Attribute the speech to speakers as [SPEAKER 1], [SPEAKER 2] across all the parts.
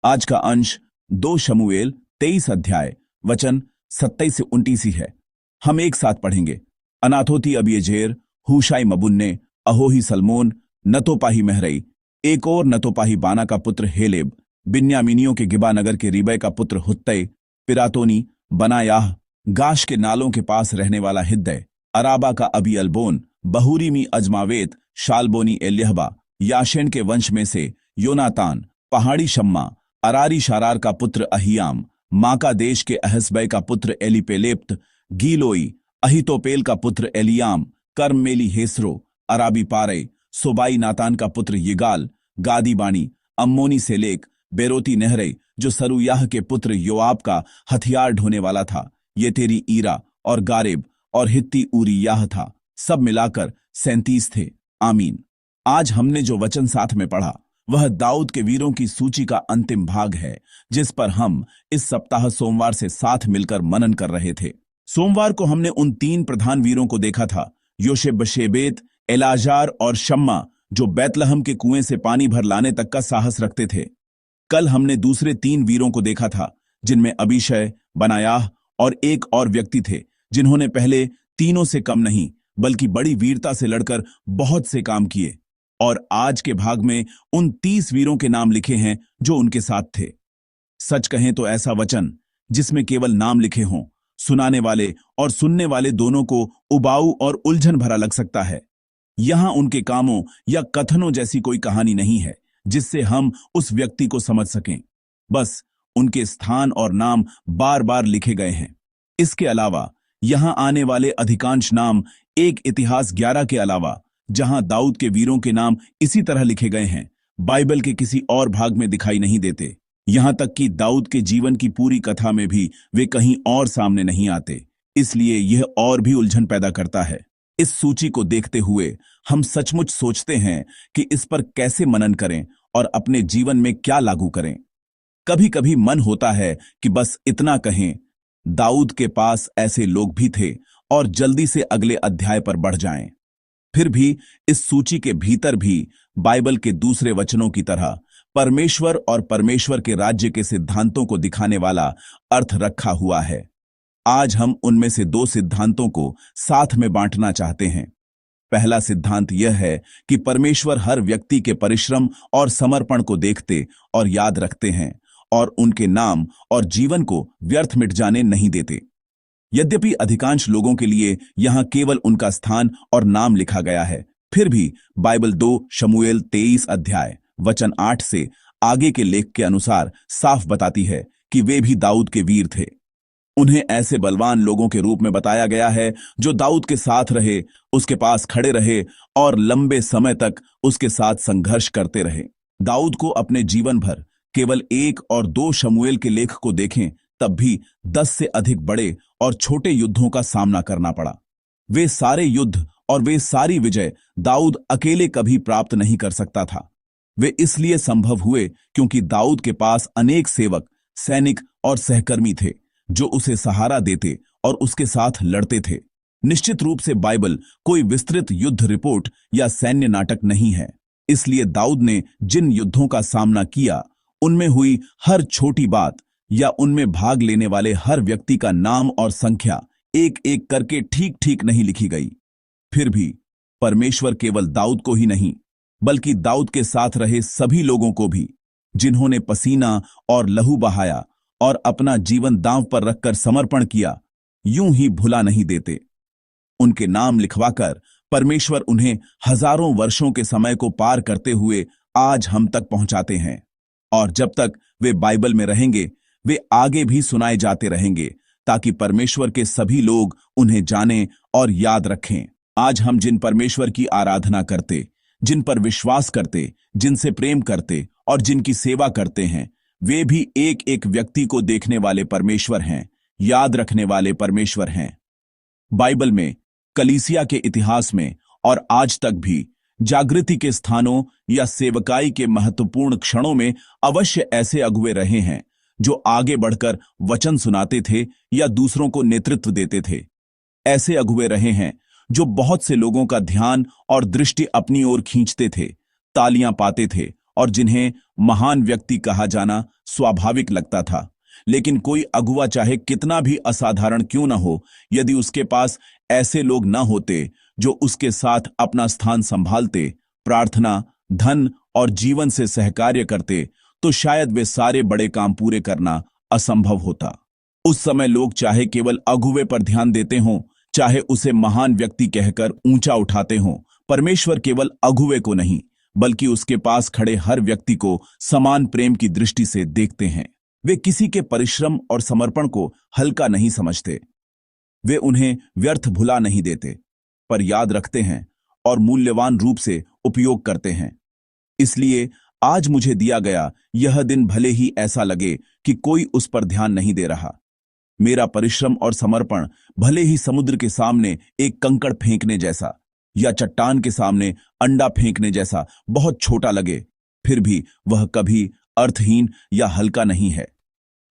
[SPEAKER 1] आज का अंश 2 शमूएल 23 अध्याय वचन 27 से 29 ही है। हम एक साथ पढ़ेंगे। अनाथोती अबीएजेर, हूशाई मबुन्ने, अहोही सलमोन, नतोपाही महरई, एक और नतोपाही बाना का पुत्र हेलेब, बिन्यामीनियों के गिबा नगर के रिबै का पुत्र हुत्तै, पिरातोनी, बनायाह, गाश के नालों के पास रहने वाला हिद्दै, अराबा का अबी अलबोन, बहूरीमी अजमावेत, शालबोनी एल्यहबा, याशेन के वंश में से योनातान, पहाड़ी शम्मा, अरारी शारार का पुत्र अहियाम, माका देश के अहसबै का पुत्र एलीपेलेप्त, गीलोई, अहितोपेल का पुत्र एलियाम, कर्ममेली हेसरो, अराबी पारे, सोबाई नातान का पुत्र यिगाल, गादी बानी, अम्मोनी सेलेक, बेरोती नहरे, जो सरुयाह के पुत्र योआब का हथियार ढोने वाला था, ये तेरी ईरा और गारेब और हित्ती ऊरियाह था, सब मिलाकर 37 थे। आमीन। आज हमने जो वचन साथ में पढ़ा वह दाऊद के वीरों की सूची का अंतिम भाग है, जिस पर हम इस सप्ताह सोमवार से साथ मिलकर मनन कर रहे थे। सोमवार को हमने उन 3 प्रधान वीरों को देखा था, योशेब-बशेबेत, एलाजार और शम्मा, जो बैतलहम के कुएं से पानी भर लाने तक का साहस रखते थे। कल हमने दूसरे 3 वीरों को देखा था, जिनमें अबीशय, बनायाह और एक और व्यक्ति थे, जिन्होंने पहले तीनों से कम नहीं बल्कि बड़ी वीरता से लड़कर बहुत से काम किए। और आज के भाग में उन 30 वीरों के नाम लिखे हैं जो उनके साथ थे। सच कहें तो ऐसा वचन जिसमें केवल नाम लिखे हों, सुनाने वाले और सुनने वाले दोनों को उबाऊ और उलझन भरा लग सकता है। यहां उनके कामों या कथनों जैसी कोई कहानी नहीं है जिससे हम उस व्यक्ति को समझ सकें। बस उनके स्थान और नाम बार बार लिखे गए हैं। इसके अलावा यहां आने वाले अधिकांश नाम एक इतिहास 11 के अलावा, जहां दाऊद के वीरों के नाम इसी तरह लिखे गए हैं, बाइबल के किसी और भाग में दिखाई नहीं देते। यहां तक कि दाऊद के जीवन की पूरी कथा में भी वे कहीं और सामने नहीं आते। इसलिए यह और भी उलझन पैदा करता है। इस सूची को देखते हुए हम सचमुच सोचते हैं कि इस पर कैसे मनन करें और अपने जीवन में क्या लागू करें। कभी कभी मन होता है कि बस इतना कहें, दाऊद के पास ऐसे लोग भी थे, और जल्दी से अगले अध्याय पर बढ़ जाएं। फिर भी इस सूची के भीतर भी बाइबल के दूसरे वचनों की तरह परमेश्वर और परमेश्वर के राज्य के सिद्धांतों को दिखाने वाला अर्थ रखा हुआ है। आज हम उनमें से 2 सिद्धांतों को साथ में बांटना चाहते हैं। पहला सिद्धांत यह है कि परमेश्वर हर व्यक्ति के परिश्रम और समर्पण को देखते और याद रखते हैं, और उनके नाम और जीवन को व्यर्थ मिट जाने नहीं देते। यद्यपि अधिकांश लोगों के लिए यहां केवल उनका स्थान और नाम लिखा गया है, फिर भी बाइबल 2 शमूएल 23 अध्याय वचन 8 से आगे के लेख के अनुसार साफ बताती है कि वे भी दाऊद के वीर थे। उन्हें ऐसे बलवान लोगों के रूप में बताया गया है जो दाऊद के साथ रहे, उसके पास खड़े रहे और लंबे समय तक उसके साथ संघर्ष करते रहे। दाऊद को अपने जीवन भर केवल 1 और 2 शमूएल के लेख को देखें, तब भी 10 से अधिक बड़े और छोटे युद्धों का सामना करना पड़ा। वे सारे युद्ध और वे सारी विजय दाऊद अकेले कभी प्राप्त नहीं कर सकता था। वे इसलिए संभव हुए क्योंकि दाऊद के पास अनेक सेवक, सैनिक और सहकर्मी थे जो उसे सहारा देते और उसके साथ लड़ते थे। निश्चित रूप से बाइबल कोई विस्तृत युद्ध रिपोर्ट या सैन्य नाटक नहीं है। इसलिए दाऊद ने जिन युद्धों का सामना किया, उनमें हुई हर छोटी बात या उनमें भाग लेने वाले हर व्यक्ति का नाम और संख्या एक एक करके ठीक ठीक नहीं लिखी गई। फिर भी परमेश्वर केवल दाऊद को ही नहीं, बल्कि दाऊद के साथ रहे सभी लोगों को भी, जिन्होंने पसीना और लहू बहाया और अपना जीवन दांव पर रखकर समर्पण किया, यूं ही भुला नहीं देते। उनके नाम लिखवाकर परमेश्वर उन्हें हजारों वर्षों के समय को पार करते हुए आज हम तक पहुंचाते हैं। और जब तक वे बाइबल में रहेंगे, वे आगे भी सुनाए जाते रहेंगे, ताकि परमेश्वर के सभी लोग उन्हें जानें और याद रखें। आज हम जिन परमेश्वर की आराधना करते, जिन पर विश्वास करते, जिनसे प्रेम करते और जिनकी सेवा करते हैं, वे भी एक एक व्यक्ति को देखने वाले परमेश्वर हैं, याद रखने वाले परमेश्वर हैं। बाइबल में, कलीसिया के इतिहास में और आज तक भी जागृति के स्थानों या सेवकाई के महत्वपूर्ण क्षणों में अवश्य ऐसे अगुवे रहे हैं जो आगे बढ़कर वचन सुनाते थे या दूसरों को नेतृत्व देते थे। ऐसे अगुवे रहे हैं जो बहुत से लोगों का ध्यान और दृष्टि अपनी ओर खींचते थे, तालियां पाते थे और जिन्हें महान व्यक्ति कहा जाना स्वाभाविक लगता था। लेकिन कोई अगुवा चाहे कितना भी असाधारण क्यों न हो, यदि उसके पास ऐसे लोग न होते जो उसके साथ अपना स्थान संभालते, प्रार्थना, धन और जीवन से सहकार्य करते, तो शायद वे सारे बड़े काम पूरे करना असंभव होता। उस समय लोग चाहे केवल अगुवे पर ध्यान देते हों, चाहे उसे महान व्यक्ति कहकर ऊंचा उठाते हों, परमेश्वर केवल अगुवे को नहीं बल्कि उसके पास खड़े हर व्यक्ति को समान प्रेम की दृष्टि से देखते हैं। वे किसी के परिश्रम और समर्पण को हल्का नहीं समझते। वे उन्हें व्यर्थ भुला नहीं देते, पर याद रखते हैं और मूल्यवान रूप से उपयोग करते हैं। इसलिए आज मुझे दिया गया यह दिन भले ही ऐसा लगे कि कोई उस पर ध्यान नहीं दे रहा, मेरा परिश्रम और समर्पण भले ही समुद्र के सामने एक कंकड़ फेंकने जैसा या चट्टान के सामने अंडा फेंकने जैसा बहुत छोटा लगे, फिर भी वह कभी अर्थहीन या हल्का नहीं है।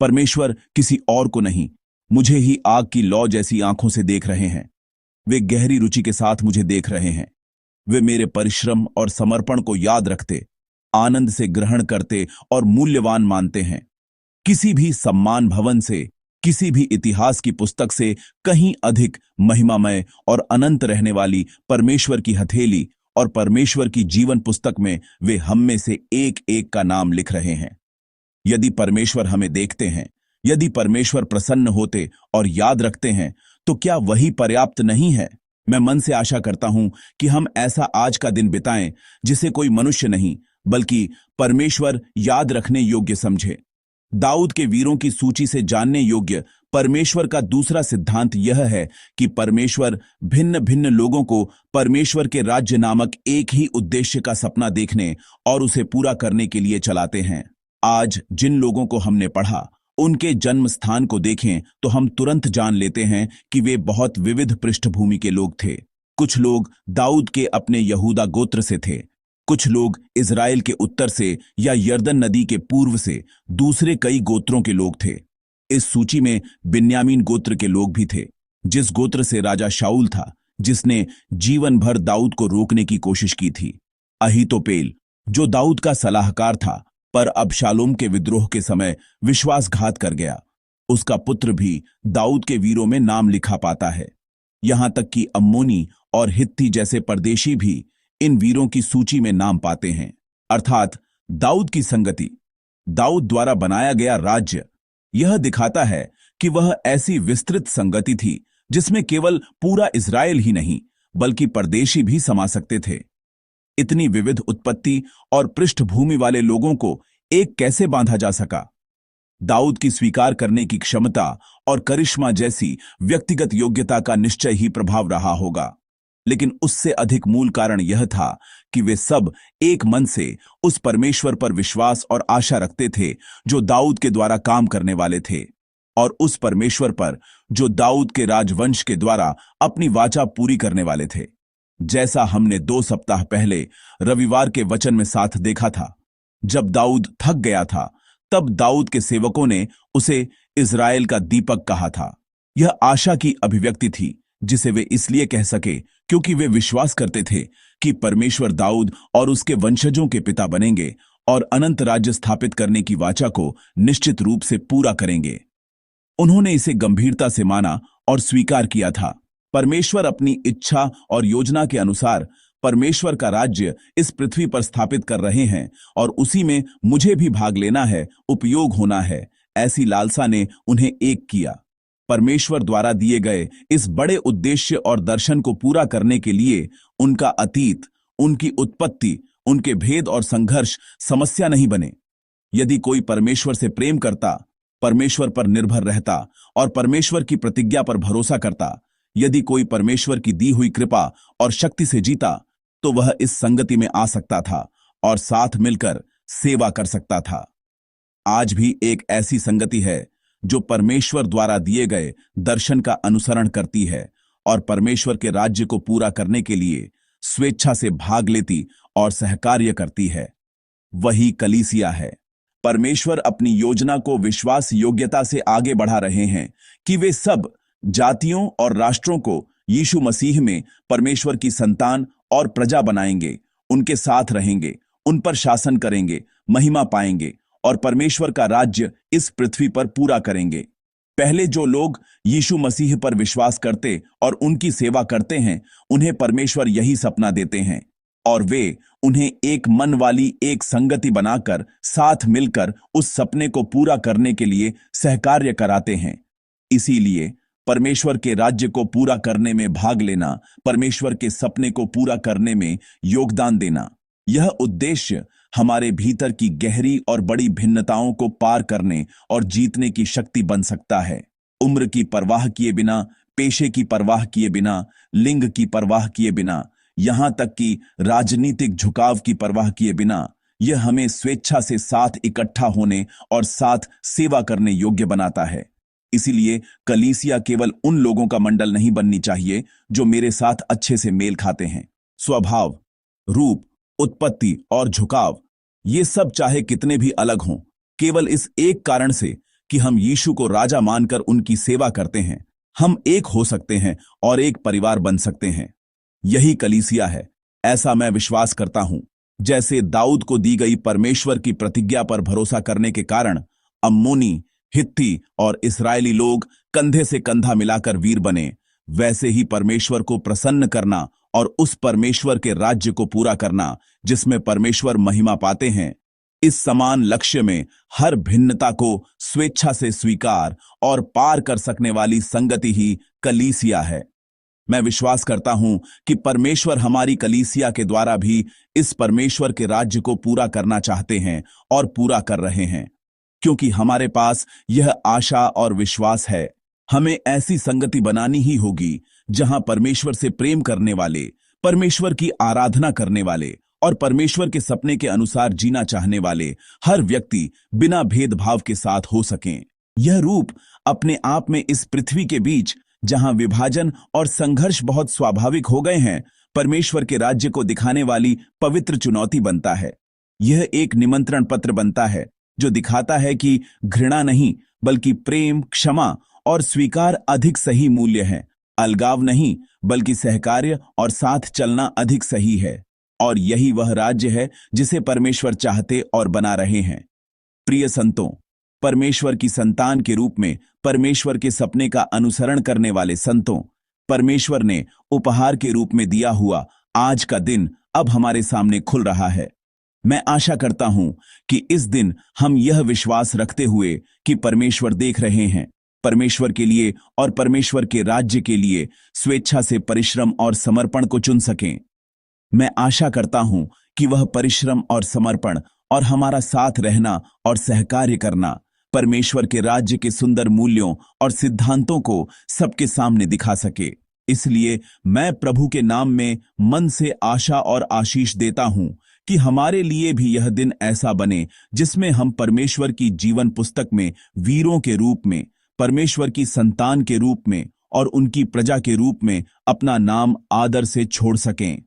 [SPEAKER 1] परमेश्वर किसी और को नहीं, मुझे ही आग की लौ जैसी आंखों से देख रहे हैं। वे गहरी रुचि के साथ मुझे देख रहे हैं। वे मेरे परिश्रम और समर्पण को याद रखते, आनंद से ग्रहण करते और मूल्यवान मानते हैं। किसी भी सम्मान भवन से, किसी भी इतिहास की पुस्तक से कहीं अधिक महिमामय और अनंत रहने वाली परमेश्वर की हथेली और परमेश्वर की जीवन पुस्तक में वे हम में से एक एक का नाम लिख रहे हैं। यदि परमेश्वर हमें देखते हैं, यदि परमेश्वर प्रसन्न होते और याद रखते हैं, तो क्या वही पर्याप्त नहीं है? मैं मन से आशा करता हूं कि हम ऐसा आज का दिन बिताएं जिसे कोई मनुष्य नहीं बल्कि परमेश्वर याद रखने योग्य समझे। दाऊद के वीरों की सूची से जानने योग्य परमेश्वर का दूसरा सिद्धांत यह है कि परमेश्वर भिन्न भिन्न लोगों को परमेश्वर के राज्य नामक एक ही उद्देश्य का सपना देखने और उसे पूरा करने के लिए चलाते हैं। आज जिन लोगों को हमने पढ़ा, उनके जन्म स्थान को देखें तो हम तुरंत जान लेते हैं कि वे बहुत विविध पृष्ठभूमि के लोग थे। कुछ लोग दाऊद के अपने यहूदा गोत्र से थे, कुछ लोग इज़राइल के उत्तर से या यर्दन नदी के पूर्व से, दूसरे कई गोत्रों के लोग थे। इस सूची में बिन्यामीन गोत्र के लोग भी थे, जिस गोत्र से राजा शाऊल था, जिसने जीवन भर दाऊद को रोकने की कोशिश की थी। अहीतोपेल, जो दाऊद का सलाहकार था पर अबशालोम के विद्रोह के समय विश्वासघात कर गया, उसका पुत्र भी दाऊद के वीरों में नाम लिखा पाता है। यहां तक कि अम्मोनी और हित्ती जैसे परदेशी भी इन वीरों की सूची में नाम पाते हैं। अर्थात दाऊद की संगति, दाऊद द्वारा बनाया गया राज्य, यह दिखाता है कि वह ऐसी विस्तृत संगति थी जिसमें केवल पूरा इज़राइल ही नहीं बल्कि परदेशी भी समा सकते थे। इतनी विविध उत्पत्ति और पृष्ठभूमि वाले लोगों को एक कैसे बांधा जा सका? दाऊद की स्वीकार करने की क्षमता और करिश्मा जैसी व्यक्तिगत योग्यता का निश्चय ही प्रभाव रहा होगा, लेकिन उससे अधिक मूल कारण यह था कि वे सब एक मन से उस परमेश्वर पर विश्वास और आशा रखते थे जो दाऊद के द्वारा काम करने वाले थे, और उस परमेश्वर पर जो दाऊद के राजवंश के द्वारा अपनी वाचा पूरी करने वाले थे। जैसा हमने 2 सप्ताह पहले रविवार के वचन में साथ देखा था, जब दाऊद थक गया था, तब दाऊद के सेवकों ने उसे इज़राइल का दीपक कहा था। यह आशा की अभिव्यक्ति थी जिसे वे इसलिए कह सके क्योंकि वे विश्वास करते थे कि परमेश्वर दाऊद और उसके वंशजों के पिता बनेंगे और अनंत राज्य स्थापित करने की वाचा को निश्चित रूप से पूरा करेंगे। उन्होंने इसे गंभीरता से माना और स्वीकार किया था। परमेश्वर अपनी इच्छा और योजना के अनुसार परमेश्वर का राज्य इस पृथ्वी पर स्थापित कर रहे हैं और उसी में मुझे भी भाग लेना है, उपयोग होना है। ऐसी लालसा ने उन्हें एक किया। परमेश्वर द्वारा दिए गए इस बड़े उद्देश्य और दर्शन को पूरा करने के लिए उनका अतीत, उनकी उत्पत्ति, उनके भेद और संघर्ष समस्या नहीं बने। यदि कोई परमेश्वर से प्रेम करता, परमेश्वर पर निर्भर रहता और परमेश्वर की प्रतिज्ञा पर भरोसा करता, यदि कोई परमेश्वर की दी हुई कृपा और शक्ति से जीता, तो वह इस संगति में आ सकता था और साथ मिलकर सेवा कर सकता था। आज भी एक ऐसी संगति है जो परमेश्वर द्वारा दिए गए दर्शन का अनुसरण करती है और परमेश्वर के राज्य को पूरा करने के लिए स्वेच्छा से भाग लेती और सहकार्य करती है। वही कलीसिया है। परमेश्वर अपनी योजना को विश्वास योग्यता से आगे बढ़ा रहे हैं कि वे सब जातियों और राष्ट्रों को यीशु मसीह में परमेश्वर की संतान और प्रजा बनाएंगे, उनके साथ रहेंगे, उन पर शासन करेंगे, महिमा पाएंगे और परमेश्वर का राज्य इस पृथ्वी पर पूरा करेंगे। पहले जो लोग यीशु मसीह पर विश्वास करते और उनकी सेवा करते हैं, उन्हें परमेश्वर यही सपना देते हैं और वे उन्हें एक मन वाली एक संगति बनाकर साथ मिलकर उस सपने को पूरा करने के लिए सहकार्य कराते हैं। इसीलिए परमेश्वर के राज्य को पूरा करने में भाग लेना, परमेश्वर के सपने को पूरा करने में योगदान देना, यह उद्देश्य हमारे भीतर की गहरी और बड़ी भिन्नताओं को पार करने और जीतने की शक्ति बन सकता है। उम्र की परवाह किए बिना, पेशे की परवाह किए बिना, लिंग की परवाह किए बिना, यहां तक कि राजनीतिक झुकाव की परवाह किए बिना, यह हमें स्वेच्छा से साथ इकट्ठा होने और साथ सेवा करने योग्य बनाता है। इसीलिए कलीसिया केवल उन लोगों का मंडल नहीं बननी चाहिए जो मेरे साथ अच्छे से मेल खाते हैं। स्वभाव, रूप, उत्पत्ति और झुकाव, ये सब चाहे कितने भी अलग हों, केवल इस एक कारण से कि हम यीशु को राजा मानकर उनकी सेवा करते हैं, हम एक हो सकते हैं और एक परिवार बन सकते हैं। यही कलीसिया है, ऐसा मैं विश्वास करता हूं। जैसे दाऊद को दी गई परमेश्वर की प्रतिज्ञा पर भरोसा करने के कारण अम्मोनी, हित्ती और इस्राएली लोग कंधे से कंधा मिलाकर वीर बने, वैसे ही परमेश्वर को प्रसन्न करना और उस परमेश्वर के राज्य को पूरा करना जिसमें परमेश्वर महिमा पाते हैं, इस समान लक्ष्य में हर भिन्नता को स्वेच्छा से स्वीकार और पार कर सकने वाली संगति ही कलीसिया है। मैं विश्वास करता हूं कि परमेश्वर हमारी कलीसिया के द्वारा भी इस परमेश्वर के राज्य को पूरा करना चाहते हैं और पूरा कर रहे हैं, क्योंकि हमारे पास यह आशा और विश्वास है। हमें ऐसी संगति बनानी ही होगी जहां परमेश्वर से प्रेम करने वाले, परमेश्वर की आराधना करने वाले और परमेश्वर के सपने के अनुसार जीना चाहने वाले हर व्यक्ति बिना भेदभाव के साथ हो सकें। यह रूप अपने आप में इस पृथ्वी के बीच, जहां विभाजन और संघर्ष बहुत स्वाभाविक हो गए हैं, परमेश्वर के राज्य को दिखाने वाली पवित्र चुनौती बनता है। यह एक निमंत्रण पत्र बनता है जो दिखाता है कि घृणा नहीं बल्कि प्रेम, क्षमा और स्वीकार अधिक सही मूल्य है। अलगाव नहीं बल्कि सहकार्य और साथ चलना अधिक सही है। और यही वह राज्य है जिसे परमेश्वर चाहते और बना रहे हैं। प्रिय संतों, परमेश्वर की संतान के रूप में परमेश्वर के सपने का अनुसरण करने वाले संतों, परमेश्वर ने उपहार के रूप में दिया हुआ आज का दिन अब हमारे सामने खुल रहा है। मैं आशा करता हूं कि इस दिन हम यह विश्वास रखते हुए कि परमेश्वर देख रहे हैं, परमेश्वर के लिए और परमेश्वर के राज्य के लिए स्वेच्छा से परिश्रम और समर्पण को चुन सकें। मैं आशा करता हूं कि वह परिश्रम और समर्पण और हमारा साथ रहना और सहकार्य करना परमेश्वर के राज्य के सुंदर मूल्यों और सिद्धांतों को सबके सामने दिखा सके। इसलिए मैं प्रभु के नाम में मन से आशा और आशीष देता हूं कि हमारे लिए भी यह दिन ऐसा बने जिसमें हम परमेश्वर की जीवन पुस्तक में वीरों के रूप में, परमेश्वर की संतान के रूप में और उनकी प्रजा के रूप में अपना नाम आदर से छोड़ सकें।